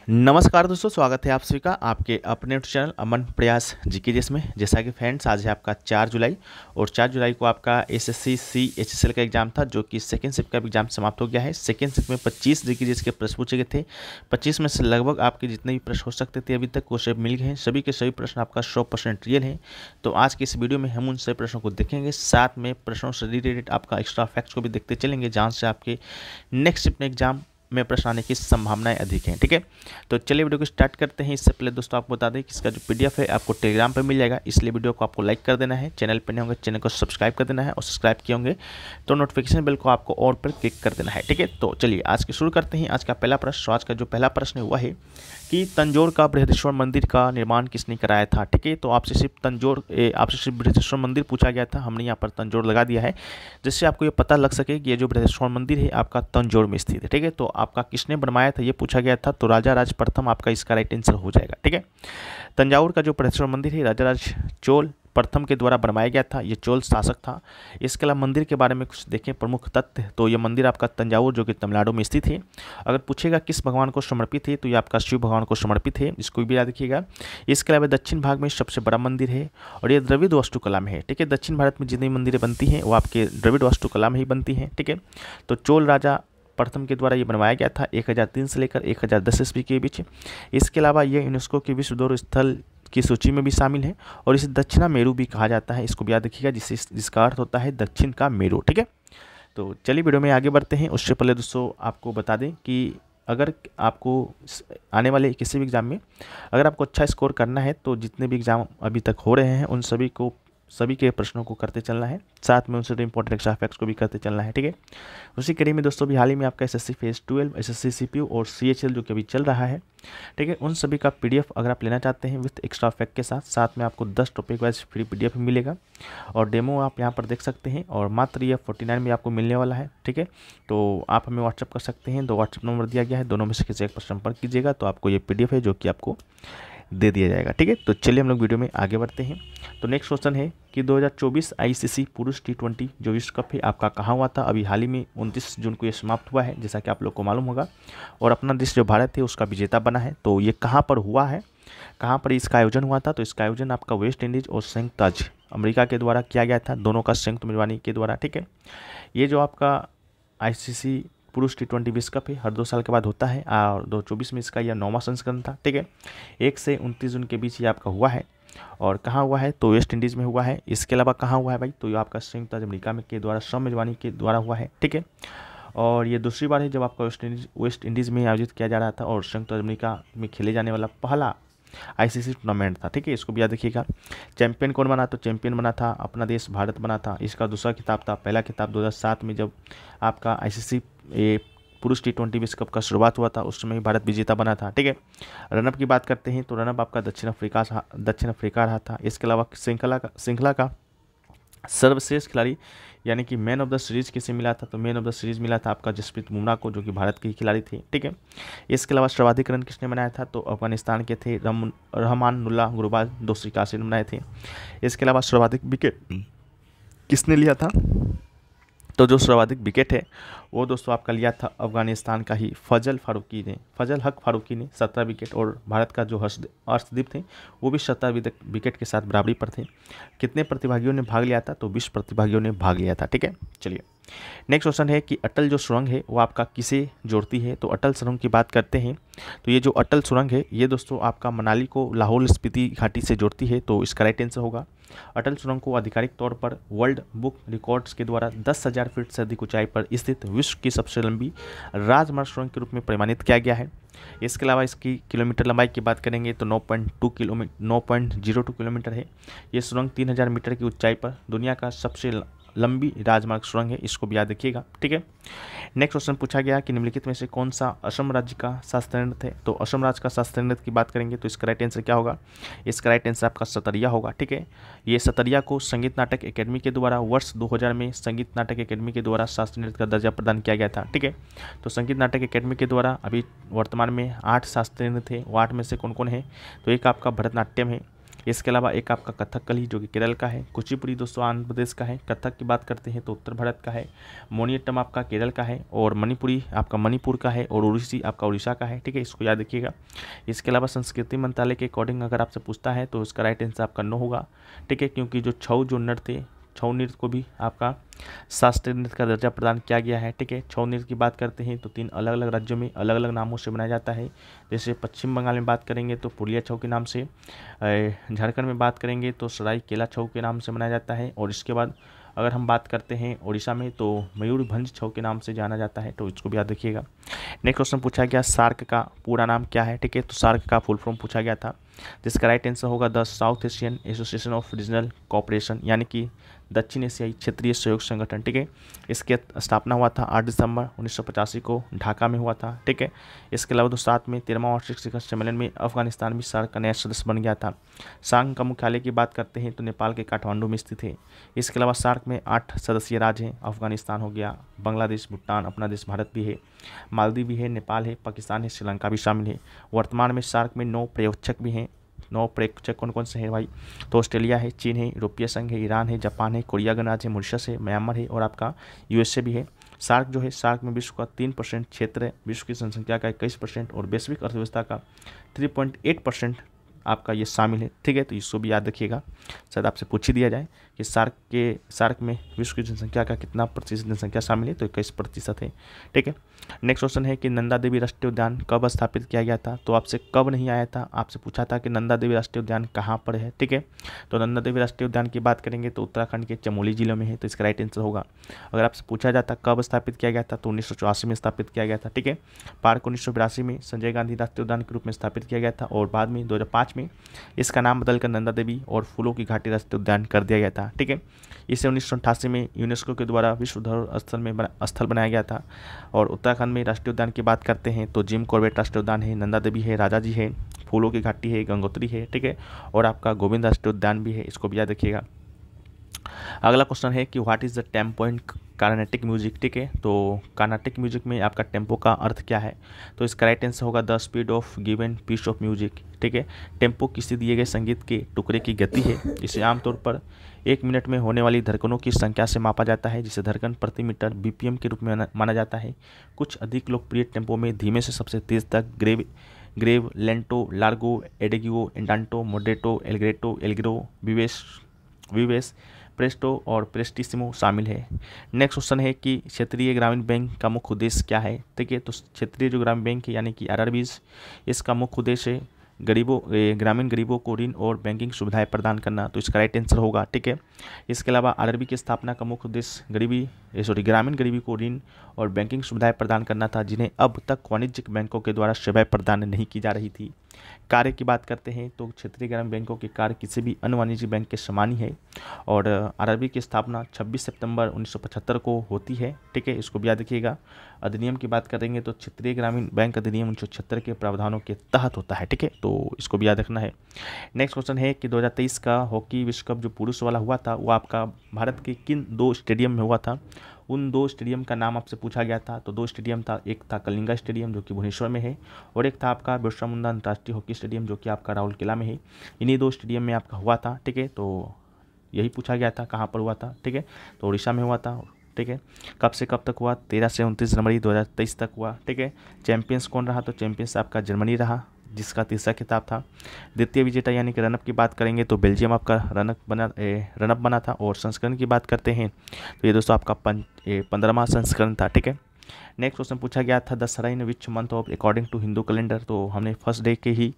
नमस्कार दोस्तों, स्वागत है आप सभी का आपके अपने चैनल अमन प्रयास जीके जिसमें। जैसा कि फ्रेंड्स, आज है आपका 4 जुलाई और 4 जुलाई को आपका एसएससी CHSL का एग्जाम था, जो कि सेकेंड शिफ्ट का एग्जाम समाप्त हो गया है। सेकेंड शिफ्ट में 25 जीके जिसके प्रश्न पूछे गए थे। 25 में से लगभग आपके जितने भी प्रश्न हो सकते थे अभी तक वो सब मिल गए हैं। सभी के सभी प्रश्न आपका 100% रियल है। तो आज के इस वीडियो में हम उन सभी प्रश्नों को देखेंगे, साथ में प्रश्नों से रिलेटेड आपका एक्स्ट्रा फैक्ट्स को भी देखते चलेंगे, जहाँ से आपके नेक्स्ट शिफ्ट में एग्जाम में प्रश्न आने की संभावनाएं अधिक हैं। ठीक है, तो चलिए वीडियो को स्टार्ट करते हैं। इससे पहले दोस्तों आपको बता दें कि इसका जो पीडीएफ है आपको टेलीग्राम पर मिल जाएगा, इसलिए वीडियो को आपको लाइक कर देना है। चैनल पर नहीं होंगे चैनल को सब्सक्राइब कर देना है, और सब्सक्राइब किए होंगे तो नोटिफिकेशन बेल को आपको और पर क्लिक कर देना है। ठीक है, तो चलिए आज के शुरू करते हैं। आज का पहला प्रश्न, आज का जो पहला प्रश्न है वह है कि तंजौर का बृहदेश्वर मंदिर का निर्माण किसने कराया था। ठीक है, तो आपसे सिर्फ बृहदेश्वर मंदिर पूछा गया था, हमने यहाँ पर तंजौर लगा दिया है, जिससे आपको ये पता लग सके कि ये जो बृहदेश्वर मंदिर है आपका तंजौर में स्थित है। ठीक है, तो आपका किसने बनवाया था ये पूछा गया था, तो राजा राज प्रथम आपका इसका राइट आंसर हो जाएगा। ठीक है, तंजौर का जो बृहदेश्वर मंदिर है राजा राज चोल प्रथम के द्वारा बनवाया गया था। ये चोल शासक था। इसके अलावा मंदिर के बारे में कुछ देखें प्रमुख तथ्य, तो ये मंदिर आपका तंजौर जो कि तमिलनाडु में स्थित है। अगर पूछेगा किस भगवान को समर्पित है, तो ये आपका शिव भगवान को समर्पित है, इसको भी याद रखिएगा। इसके अलावा दक्षिण भाग में सबसे बड़ा मंदिर है और ये द्रविड़ वास्तुकला में है। ठीक है, दक्षिण भारत में जितनी मंदिरें बनती हैं वो आपके द्रविड़ वास्तुकला में ही बनती हैं। ठीक है, तो चोल राजा प्रथम के द्वारा ये बनवाया गया था 1003 से लेकर 1010 ईस्वी के बीच। इसके अलावा ये यूनेस्को के विश्व धरोहर स्थल की सूची में भी शामिल है और इसे दक्षिणा मेरू भी कहा जाता है, इसको भी याद रखिएगा, जिसका अर्थ होता है दक्षिण का मेरू। ठीक है, तो चलिए वीडियो में आगे बढ़ते हैं। उससे पहले दोस्तों आपको बता दें कि अगर आपको आने वाले किसी भी एग्ज़ाम में अगर आपको अच्छा स्कोर करना है, तो जितने भी एग्ज़ाम अभी तक हो रहे हैं उन सभी के प्रश्नों को करते चलना है, साथ में उनसे इंपॉर्टेंट एक्स्ट्रा फैक्ट्स को भी करते चलना है। ठीक है, उसी कड़ी में दोस्तों भी हाल ही में आपका एसएससी फेज 12, एसएससी सीपीयू और CHL जो कि अभी चल रहा है, ठीक है, उन सभी का पीडीएफ अगर आप लेना चाहते हैं विथ एक्स्ट्रा फैक्ट के साथ में आपको 10 टॉपिक वाइज फ्री पीडीएफ मिलेगा और डेमो आप यहाँ पर देख सकते हैं, और मात्र ये 49 में आपको मिलने वाला है। ठीक है, तो आप हमें व्हाट्सअप कर सकते हैं, 2 व्हाट्सअप नंबर दिया गया है, दोनों में से किसी एक पर संपर्क कीजिएगा तो आपको ये पीडीएफ है जो कि आपको दे दिया जाएगा। ठीक है, तो चलिए हम लोग वीडियो में आगे बढ़ते हैं। तो नेक्स्ट क्वेश्चन है कि 2024 ICC पुरुष T20 जो विश्व कप है आपका कहाँ हुआ था। अभी हाल ही में 29 जून को ये समाप्त हुआ है, जैसा कि आप लोग को मालूम होगा, और अपना देश जो भारत है उसका विजेता बना है। तो ये कहाँ पर हुआ है, कहाँ पर इसका आयोजन हुआ था, तो इसका आयोजन आपका वेस्ट इंडीज़ और संयुक्त राज्य अमेरिका के द्वारा किया गया था, दोनों का संयुक्त मेजबानी के द्वारा। ठीक है, ये जो आपका ICC पुरुष T20 विश्व कप है हर 2 साल के बाद होता है, और 2024 में इसका यह 9वां संस्करण था। ठीक है, 1 से 29 जून के बीच ये आपका हुआ है, और कहाँ हुआ है तो वेस्ट इंडीज़ में हुआ है। इसके अलावा कहाँ हुआ है भाई, तो ये आपका संयुक्त राज्य अमेरिका में के द्वारा सह मेजबानी के द्वारा हुआ है। ठीक है, और ये दूसरी बार है जब आपका वेस्ट इंडीज़ में आयोजित किया जा रहा था, और संयुक्त राज्य अमेरिका में खेले जाने वाला पहला ICC टूर्नामेंट था। ठीक है, इसको भी याद रखिएगा। चैंपियन कौन बना, तो चैंपियन बना था अपना देश भारत बना था। इसका दूसरा खिताब था, पहला खिताब 2007 में जब आपका ICC पुरुष T20 विश्व कप का शुरुआत हुआ था, उस समय भारत विजेता बना था। ठीक है, रनअप की बात करते हैं तो रनअप आपका दक्षिण अफ्रीका रहा था। इसके अलावा श्रृंखला का सर्वश्रेष्ठ खिलाड़ी यानी कि मैन ऑफ द सीरीज किसे मिला था, तो मैन ऑफ द सीरीज मिला था आपका जसप्रीत बुमराह को, जो कि भारत के ही खिलाड़ी थे। ठीक है, इसके अलावा सर्वाधिक रन किसने बनाया था, तो अफगानिस्तान के थे रहमानुल्लाह गुरबाज, 281 रन बनाए थे। इसके अलावा सर्वाधिक विकेट किसने लिया था, तो जो सर्वाधिक विकेट है वो दोस्तों आपका लिया था अफगानिस्तान का ही फजल हक फारूकी ने 17 विकेट, और भारत का जो अर्शदीप थे वो भी 17 विकेट के साथ बराबरी पर थे। कितने प्रतिभागियों ने भाग लिया था, तो 20 प्रतिभागियों ने भाग लिया था। ठीक है, चलिए नेक्स्ट क्वेश्चन है कि अटल जो सुरंग है वो आपका किसे जोड़ती है, तो अटल सुरंग की बात करते हैं तो ये जो अटल सुरंग है ये दोस्तों आपका मनाली को लाहौल स्पीति घाटी से जोड़ती है, तो इसका राइट आंसर होगा। अटल सुरंग को आधिकारिक तौर पर वर्ल्ड बुक रिकॉर्ड्स के द्वारा 10,000 फीट से अधिक ऊंचाई पर स्थित विश्व की सबसे लंबी राजमार्ग सुरंग के रूप में प्रमाणित किया गया है। इसके अलावा इसकी किलोमीटर लंबाई की बात करेंगे तो 9.02 किलोमीटर है। ये सुरंग 3000 मीटर की ऊंचाई पर दुनिया का सबसे लंबी राजमार्ग सुरंग है, इसको भी याद रखिएगा। ठीक है, नेक्स्ट क्वेश्चन पूछा गया कि निम्नलिखित में से कौन सा असम राज्य का शास्त्रीय नृत्य है, तो असम राज्य का शास्त्रीय नृत्य की बात करेंगे तो इसका राइट आंसर क्या होगा, इसका राइट आंसर आपका सतरिया होगा। ठीक है, ये सतरिया को संगीत नाटक अकेडमी के द्वारा वर्ष 2000 में संगीत नाटक अकेडमी के द्वारा शास्त्रीय नृत्य का दर्जा प्रदान किया गया था। ठीक है, तो संगीत नाटक अकेडमी के द्वारा अभी वर्तमान में 8 शास्त्रीय नृत्य है, वो 8 में से कौन कौन है, तो एक आपका भरतनाट्यम है, इसके अलावा एक आपका कथकली जो कि केरल का है, कुचिपुड़ी दोस्तों आंध्र प्रदेश का है, कथक की बात करते हैं तो उत्तर भारत का है, मोनियट्टम आपका केरल का है, और मणिपुरी आपका मणिपुर का है, और ओडिसी आपका उड़ीसा का है। ठीक है, इसको याद रखिएगा। इसके अलावा संस्कृति मंत्रालय के अकॉर्डिंग अगर आपसे पूछता है तो इसका राइट आंसर आपका नो होगा। ठीक है, क्योंकि जो छऊ नृत्य थे, छऊ नृत्य को भी आपका शास्त्रीय नृत्य का दर्जा प्रदान किया गया है। ठीक है, छऊ नृत्य की बात करते हैं तो 3 अलग अलग राज्यों में अलग अलग नामों से मनाया जाता है। जैसे पश्चिम बंगाल में बात करेंगे तो पुलिया छऊ के नाम से, झारखंड में बात करेंगे तो सरायकेला छऊ के नाम से मनाया जाता है, और इसके बाद अगर हम बात करते हैं उड़ीसा में तो मयूरभंज छऊ के नाम से जाना जाता है, तो इसको भी याद रखिएगा। नेक्स्ट क्वेश्चन पूछा गया सार्क का पूरा नाम क्या है। ठीक है, तो सार्क का फुल फॉर्म पूछा गया था, जिसका राइट आंसर होगा the south Asian association of regional cooperation, यानी कि दक्षिण एशियाई क्षेत्रीय सहयोग संगठन। ठीक है, इसकी स्थापना हुआ था 8 दिसंबर 1985 को ढाका में हुआ था। ठीक है, इसके अलावा तो साथ में 13वां वार्षिक शिखर सम्मेलन में अफगानिस्तान भी सार्क का नया सदस्य बन गया था। सार्क का मुख्यालय की बात करते हैं तो नेपाल के काठमांडू में स्थित है। इसके अलावा सार्क में 8 सदस्यीय राज्य हैं, अफगानिस्तान हो गया, बांग्लादेश, भूटान, अपना देश भारत भी है, मालदीव भी है, नेपाल है, पाकिस्तान है, श्रीलंका भी शामिल है। वर्तमान में सार्क में 9 पर्यवेक्षक भी हैं। 9 पर्यवेक्षक कौन कौन से हैं भाई? तो ऑस्ट्रेलिया है, चीन है, यूरोपीय संघ है, ईरान है, जापान है, कोरिया गणराज्य है, मॉरिशस है, म्यांमार है, और आपका यूएसए भी है। सार्क जो है, सार्क में विश्व का 3% क्षेत्र है, विश्व की जनसंख्या का 21% और वैश्विक अर्थव्यवस्था का 3.8% आपका ये शामिल है। ठीक है, तो इसको भी याद रखिएगा, शायद आपसे पूछ ही दिया जाए कि सार्क में विश्व की जनसंख्या का कितना प्रतिशत जनसंख्या शामिल है, तो 21% है। ठीक है, नेक्स्ट क्वेश्चन है कि नंदा देवी राष्ट्रीय उद्यान कब स्थापित किया गया था। तो आपसे कब नहीं आया था, आपसे पूछा था कि नंदा देवी राष्ट्रीय उद्यान कहाँ पर है। ठीक है, तो नंदा देवी राष्ट्रीय उद्यान की बात करेंगे तो उत्तराखंड के चमोली जिले में है, तो इसका राइट आंसर होगा। अगर आपसे पूछा जाता कब स्थापित किया गया था तो 1984 में स्थापित किया गया था। ठीक है, पार्क 1982 में संजय गांधी राष्ट्रीय उद्यान के रूप में स्थापित किया गया था, और बाद में 2005 में इसका नाम बदलकर नंदा देवी और फूलों की घाटी राष्ट्रीय उद्यान कर दिया गया था। ठीक है, इसे 1988 में यूनेस्को के द्वारा विश्व धरोहर स्थल बनाया गया था। और उत्तराखंड में राष्ट्रीय उद्यान की बात करते हैं तो जिम कॉर्बेट राष्ट्रीय उद्यान है, नंदा देवी है, राजाजी है, फूलों की घाटी है, गंगोत्री है। ठीक है, और आपका गोविंद राष्ट्रीय उद्यान भी है, इसको भी याद रखिएगा। अगला क्वेश्चन है कि what is the tempo in Carnatic music. ठीक है, तो कार्नेटिक म्यूजिक में आपका टेम्पो का अर्थ क्या है। तो इसका राइट आंसर होगा the speed of given piece of music. ठीक है, टेम्पो किसी दिए गए संगीत के टुकड़े की गति है, इसे आमतौर पर 1 मिनट में होने वाली धड़कनों की संख्या से मापा जाता है, जिसे धड़कन प्रति मीटर बीपीएम के रूप में माना जाता है। कुछ अधिक लोकप्रिय टेम्पो में धीमे से सबसे तेज तक ग्रेव, लेंटो, लार्गो, एडेगियो, इंडांटो, मोडेटो, एलग्रेटो, एलग्रो, विवेस, प्रेस्टो और प्रेस्टिसिमो शामिल है। नेक्स्ट क्वेश्चन है कि क्षेत्रीय ग्रामीण बैंक का मुख्य उद्देश्य क्या है। ठीक है, तो क्षेत्रीय जो ग्रामीण बैंक है यानी कि आरआरबीज, इसका मुख्य उद्देश्य है ग्रामीण गरीबों को ऋण और बैंकिंग सुविधाएं प्रदान करना, तो इसका राइट आंसर होगा। ठीक है, इसके अलावा आरआरबी की स्थापना का मुख्य उद्देश्य ग्रामीण गरीबी को ऋण और बैंकिंग सुविधाएं प्रदान करना था, जिन्हें अब तक वाणिज्यिक बैंकों के द्वारा सेवाएं प्रदान नहीं की जा रही थी। कार्य की बात करते हैं तो क्षेत्रीय ग्रामीण बैंकों के कार्य किसी भी अन्य वाणिज्यिक बैंक के समान ही है, और आरआरबी की स्थापना 26 सितंबर 1975 को होती है। ठीक है, इसको भी याद रखिएगा। अधिनियम की बात करेंगे तो क्षेत्रीय ग्रामीण बैंक अधिनियम 1976 के प्रावधानों के तहत होता है। ठीक है, तो इसको भी याद रखना है। नेक्स्ट क्वेश्चन है कि 2023 का हॉकी विश्व कप जो पुरुष वाला हुआ था वो आपका भारत के किन 2 स्टेडियम में हुआ था। उन 2 स्टेडियम का नाम आपसे पूछा गया था, तो 2 स्टेडियम था, एक था कलिंगा स्टेडियम जो कि भुवनेश्वर में है, और एक था आपका बिरसा मुंडा अंतर्राष्ट्रीय हॉकी स्टेडियम जो कि आपका राउरकेला में है। इन्हीं 2 स्टेडियम में आपका हुआ था। ठीक है, तो यही पूछा गया था कहाँ पर हुआ था। ठीक है, तो उड़ीसा में हुआ था। ठीक है, कब से कब तक हुआ, 13 से 29 जनवरी 2023 तक हुआ। ठीक है, चैंपियंस कौन रहा, तो चैंपियंस आपका जर्मनी रहा, जिसका तीसरा खिताब था। द्वितीय विजेता यानी कि रनअप की बात करेंगे तो बेल्जियम आपका रनअप बना था। और संस्करण की बात करते हैं तो ये दोस्तों आपका 15वां संस्करण था। ठीक है, नेक्स्ट क्वेश्चन पूछा गया था Dussehra in which month of according to Hindu calendar. तो हमने फर्स्ट डे के ही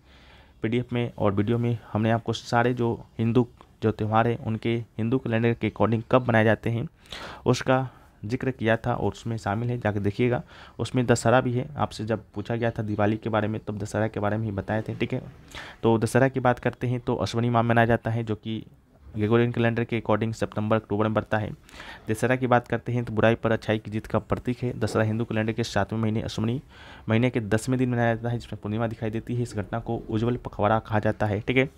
पीडीएफ में और वीडियो में हमने आपको सारे जो हिंदू जो त्यौहार हैं उनके हिंदू कैलेंडर के अकॉर्डिंग कब बनाए जाते हैं उसका जिक्र किया था, और उसमें शामिल है, जाकर देखिएगा। उसमें दशहरा भी है। आपसे जब पूछा गया था दिवाली के बारे में तब दशहरा के बारे में ही बताए थे। ठीक है, तो दशहरा की बात करते हैं तो अश्वनी माह मनाया जाता है, जो कि ग्रेगोरियन कैलेंडर के अकॉर्डिंग सितंबर अक्टूबर में बढ़ता है। दशहरा की बात करते हैं तो बुराई पर अच्छाई की जीत का प्रतीक है। दशहरा हिंदू कैलेंडर के 7वें महीने अश्विनी महीने के 10वें दिन मनाया जाता है, जिसमें पूर्णिमा दिखाई देती है। इस घटना को उज्ज्वल पखवाड़ा कहा जाता है। ठीक है,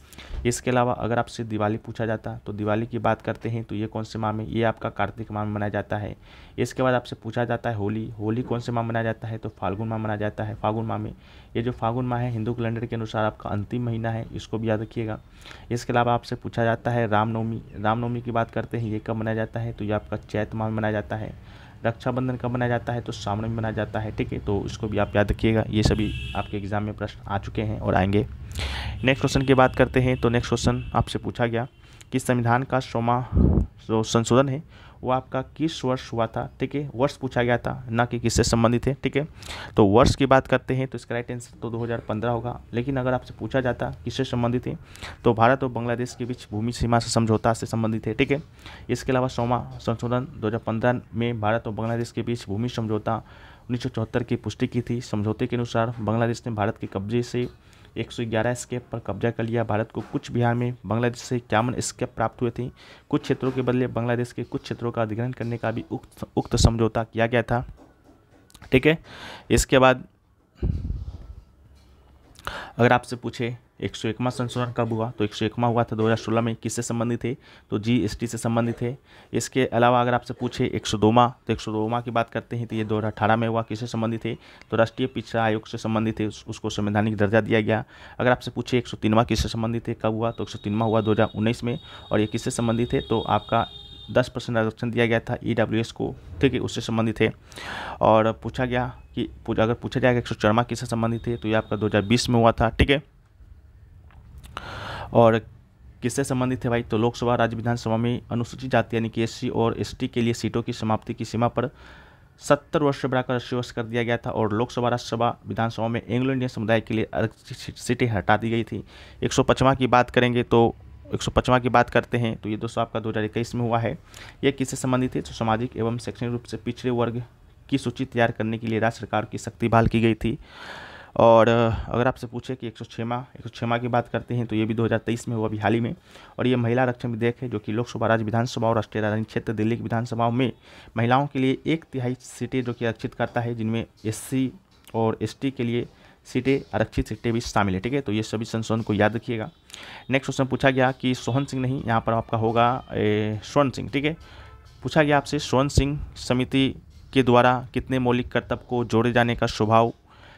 इसके अलावा अगर आपसे दिवाली पूछा जाता तो दिवाली की बात करते हैं तो ये कौन से माह में, ये आपका कार्तिक माह में मनाया जाता है। इसके बाद आपसे पूछा जाता है होली, होली कौन से माह मनाया जाता है तो फाल्गुन माह मनाया जाता है। फाल्गुन माह में, ये जो फाल्गुन माह है हिंदू कैलेंडर के अनुसार आपका अंतिम महीना है, इसको भी याद रखिएगा। इसके अलावा आपसे पूछा जाता है रामनवमी, रामनवमी की बात करते हैं ये कब मनाया जाता है तो ये आपका चैत माह में मनाया जाता है। रक्षाबंधन कब मनाया जाता है तो सावन में मनाया जाता है। ठीक है, तो इसको भी आप याद रखिएगा। ये सभी आपके एग्जाम में प्रश्न आ चुके हैं और आएंगे। नेक्स्ट क्वेश्चन की बात करते हैं तो नेक्स्ट क्वेश्चन आपसे पूछा गया कि संविधान का 100वां जो संशोधन है वो आपका किस वर्ष हुआ था। ठीक है, वर्ष पूछा गया था, ना कि किससे संबंधित है। ठीक है, तो वर्ष की बात करते हैं तो इसका राइट आंसर तो 2015 होगा। लेकिन अगर आपसे पूछा जाता किससे संबंधित है तो भारत और बांग्लादेश के बीच भूमि सीमा से समझौता से संबंधित है। ठीक है, इसके अलावा 100वां संशोधन 2015 में भारत और बांग्लादेश के बीच भूमि समझौता 1974 की पुष्टि की थी। समझौते के अनुसार बांग्लादेश ने भारत के कब्जे से 111 स्केप पर कब्जा कर लिया। भारत को कुछ बिहार में बांग्लादेश से 51 स्केप प्राप्त हुए थे। कुछ क्षेत्रों के बदले बांग्लादेश के कुछ क्षेत्रों का अधिग्रहण करने का भी उक्त समझौता किया गया था। ठीक है, इसके बाद अगर आपसे पूछे 101वां संशोधन कब हुआ तो 101वां हुआ था 2016 में। किससे संबंधित है तो GST से संबंधित है। इसके अलावा अगर आपसे पूछे 102वां तो 102वां की बात करते हैं तो ये 2018 में हुआ। किससे संबंधित है तो राष्ट्रीय पिछड़ा आयोग से संबंधित है, उसको संवैधानिक दर्जा दिया गया। अगर आपसे पूछे 103वां किससे संबंधित है कब हुआ तो 103वां हुआ 2019 में। और ये किससे संबंधित है तो आपका 10% आरक्षण दिया गया था EWS को। ठीक है, उससे संबंधित है। और पूछा गया कि अगर पूछा जाएगा 104वां किससे संबंधित है तो ये आपका 2020 में हुआ था। ठीक है, और किससे संबंधित है भाई तो लोकसभा राज्य विधानसभा में अनुसूचित जाति यानी कि SC और ST के लिए सीटों की समाप्ति की सीमा पर 70 वर्ष से बढ़ाकर 80 वर्ष कर दिया गया था। और लोकसभा राज्यसभा विधानसभा में एंग्लो इंडियन समुदाय के लिए आरक्षित सीटें हटा दी गई थी। 105वां की बात करेंगे तो 105वां की बात करते हैं तो ये दोस्तों आपका 2021 में हुआ है। ये किससे संबंधित है तो सामाजिक एवं शैक्षणिक रूप से पिछड़े वर्ग की सूची तैयार करने के लिए राज्य सरकार की शक्ति बहाल की गई थी। और अगर आपसे पूछे कि 106वां की बात करते हैं तो ये भी 2023 में हुआ, अभी हाल ही में। और ये महिला आरक्षण विधेयक है जो कि लोकसभा राज्य विधानसभा और राष्ट्रीय राजधानी क्षेत्र दिल्ली की विधानसभाओं में महिलाओं के लिए 1/3 सीटें जो कि आरक्षित करता है, जिनमें SC और ST के लिए सीटें आरक्षित सीटें भी शामिल है। ठीक है, तो ये सभी संशोधन को याद रखिएगा। नेक्स्ट क्वेश्चन पूछा गया कि सोहन सिंह नहीं, यहाँ पर आपका होगा स्वर्ण सिंह। ठीक है, पूछा गया आपसे स्वर्ण सिंह समिति के द्वारा कितने मौलिक कर्तव्य को जोड़े जाने का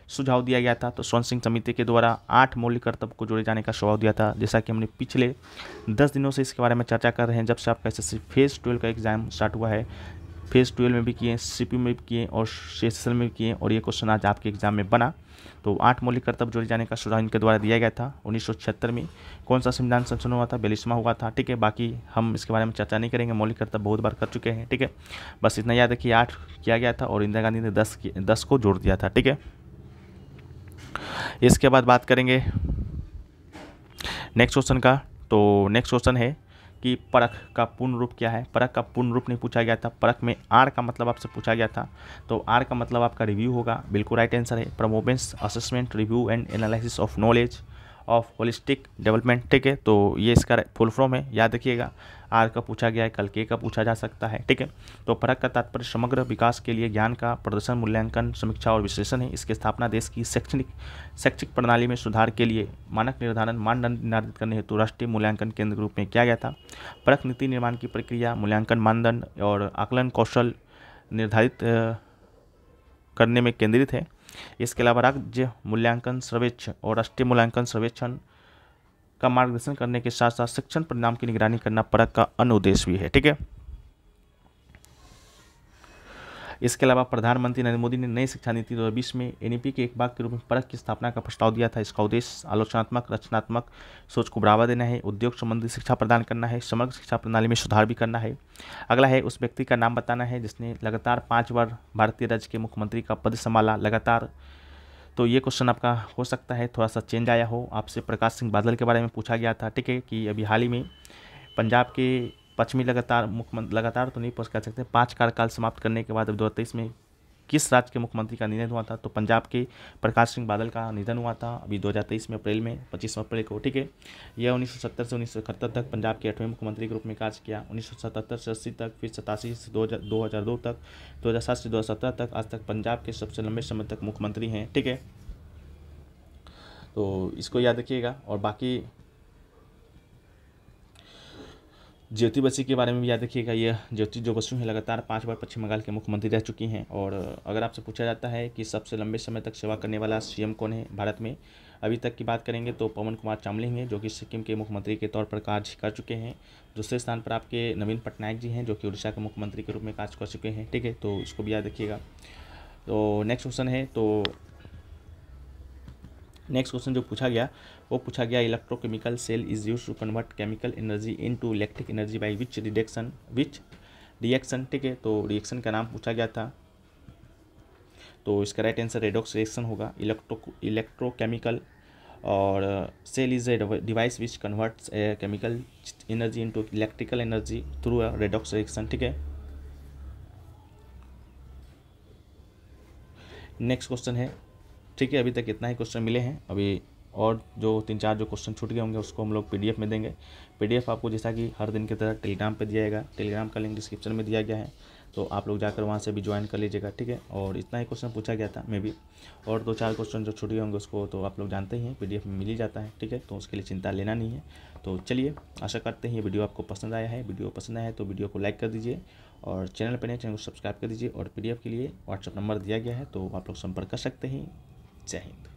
सुझाव दिया गया था तो स्वर्ण सिंह समिति के द्वारा 8 मौलिक कर्तव्य को जोड़े जाने का सुझाव दिया था। जैसा कि हमने पिछले 10 दिनों से इसके बारे में चर्चा कर रहे हैं, जब से आपका SSC फेज़ 12 का एग्जाम स्टार्ट हुआ है। फेज़ 12 में भी किए, CP में भी किए और SSL में भी किए, और ये क्वेश्चन आज आपके एग्जाम में बना। तो 8 मौलिक कर्तव्य जोड़े जाने का सुझाव इनके द्वारा दिया गया था। 1976 में कौन सा संविधान संशोधन हुआ था, 42वां हुआ था। ठीक है, बाकी हम इसके बारे में चर्चा नहीं करेंगे, मौलिक कर्तव्य बहुत बार कर चुके हैं। ठीक है, बस इतना याद रखिए 8 किया गया था और इंदिरा गांधी ने 10 को जोड़ दिया था। ठीक है, इसके बाद बात करेंगे नेक्स्ट क्वेश्चन का। तो नेक्स्ट क्वेश्चन है कि परख का पूर्ण रूप क्या है। परख का पूर्ण रूप नहीं पूछा गया था, परख में R का मतलब आपसे पूछा गया था। तो R का मतलब आपका रिव्यू होगा, बिल्कुल राइट आंसर है। Performance assessment review and analysis of knowledge of holistic development. ठीक है, तो ये इसका फुल फॉर्म है, याद रखिएगा। R का पूछा गया है, कल K का पूछा जा सकता है। ठीक है, तो परख का तात्पर्य समग्र विकास के लिए ज्ञान का प्रदर्शन, मूल्यांकन, समीक्षा और विश्लेषण है। इसकी स्थापना देश की शैक्षिक प्रणाली में सुधार के लिए मानक निर्धारण, मानदंड निर्धारित करने हेतु राष्ट्रीय मूल्यांकन केंद्र के रूप में किया गया था। परख नीति निर्माण की प्रक्रिया, मूल्यांकन मानदंड और आकलन कौशल निर्धारित करने में केंद्रित है। इसके अलावा राज्य मूल्यांकन सर्वेक्षण और राष्ट्रीय मूल्यांकन सर्वेक्षण का मार्गदर्शन करने के साथ साथ शिक्षण परिणाम की निगरानी करना परख का अन्य उद्देश्य भी है। ठीक है, इसके अलावा प्रधानमंत्री नरेंद्र मोदी ने नई शिक्षा नीति 2020 में NEP के एक भाग के रूप में परख की स्थापना का प्रस्ताव दिया था। इसका उद्देश्य आलोचनात्मक रचनात्मक सोच को बढ़ावा देना है, उद्योग संबंधी शिक्षा प्रदान करना है, समग्र शिक्षा प्रणाली में सुधार भी करना है। अगला है उस व्यक्ति का नाम बताना है जिसने लगातार 5 बार भारतीय राज्य के मुख्यमंत्री का पद संभाला लगातार। तो ये क्वेश्चन आपका हो सकता है थोड़ा सा चेंज आया हो, आपसे प्रकाश सिंह बादल के बारे में पूछा गया था। ठीक है, कि अभी हाल ही में पंजाब के पश्चिमी लगातार तो नहीं कह सकते, 5 कार्यकाल समाप्त करने के बाद अब 2023 में किस राज्य के मुख्यमंत्री का निधन हुआ था? तो पंजाब के प्रकाश सिंह बादल का निधन हुआ था अभी 2023 में अप्रैल में 25 अप्रैल को। ठीक है, यह 1970 से 1971 तक पंजाब के 8वें मुख्यमंत्री के रूप में कार्य किया। 1977 से 80 तक, फिर 87 से 2002 तक, 2007 से 2017 तक, आज तक पंजाब के सबसे लंबे समय तक मुख्यमंत्री हैं। ठीक है, तो इसको याद रखिएगा। और बाकी ज्योति बसु के बारे में भी याद रखिएगा। यह ज्योति जो बसु हैं लगातार 5 बार पश्चिम बंगाल के मुख्यमंत्री रह चुकी हैं। और अगर आपसे पूछा जाता है कि सबसे लंबे समय तक सेवा करने वाला सीएम कौन है भारत में, अभी तक की बात करेंगे तो पवन कुमार चामलिंग हैं, जो कि सिक्किम के मुख्यमंत्री के तौर पर कार्य कर चुके हैं। दूसरे स्थान पर आपके नवीन पटनायक जी हैं, जो कि उड़ीसा के मुख्यमंत्री के रूप में कार्य कर चुके हैं। ठीक है, तो इसको भी याद रखिएगा। तो नेक्स्ट क्वेश्चन है, तो नेक्स्ट क्वेश्चन जो पूछा गया वो पूछा गया, electrochemical cell is use to convert chemical energy into electric energy by which reaction. ठीक है, तो रिएक्शन का नाम पूछा गया था, तो इसका राइट आंसर रेडॉक्स रिएक्शन होगा। इलेक्ट्रोकेमिकल और cell is a device which converts chemical energy into electrical energy through a redox reaction. ठीक है, नेक्स्ट क्वेश्चन है। ठीक है, अभी तक इतना ही क्वेश्चन मिले हैं, अभी और जो 3-4 जो क्वेश्चन छूट गए होंगे उसको हम लोग पीडीएफ में देंगे। पीडीएफ आपको जैसा कि हर दिन की तरह टेलीग्राम पे दिया जाएगा, टेलीग्राम का लिंक डिस्क्रिप्शन में दिया गया है, तो आप लोग जाकर वहाँ से भी ज्वाइन कर लीजिएगा। ठीक है, और इतना ही क्वेश्चन पूछा गया था मे बी, और 2-4 क्वेश्चन जो छूट गए होंगे उसको तो आप लोग जानते ही हैं पीडीएफ में मिल ही जाता है। ठीक है, तो उसके लिए चिंता लेना नहीं है। तो चलिए, आशा करते हैं ये वीडियो आपको पसंद आया है। वीडियो पसंद आया है तो वीडियो को लाइक कर दीजिए, और चैनल पर नए चैनल को सब्सक्राइब कर दीजिए। और पीडीएफ के लिए व्हाट्सएप नंबर दिया गया है, तो आप लोग संपर्क कर सकते हैं। जय हिंद।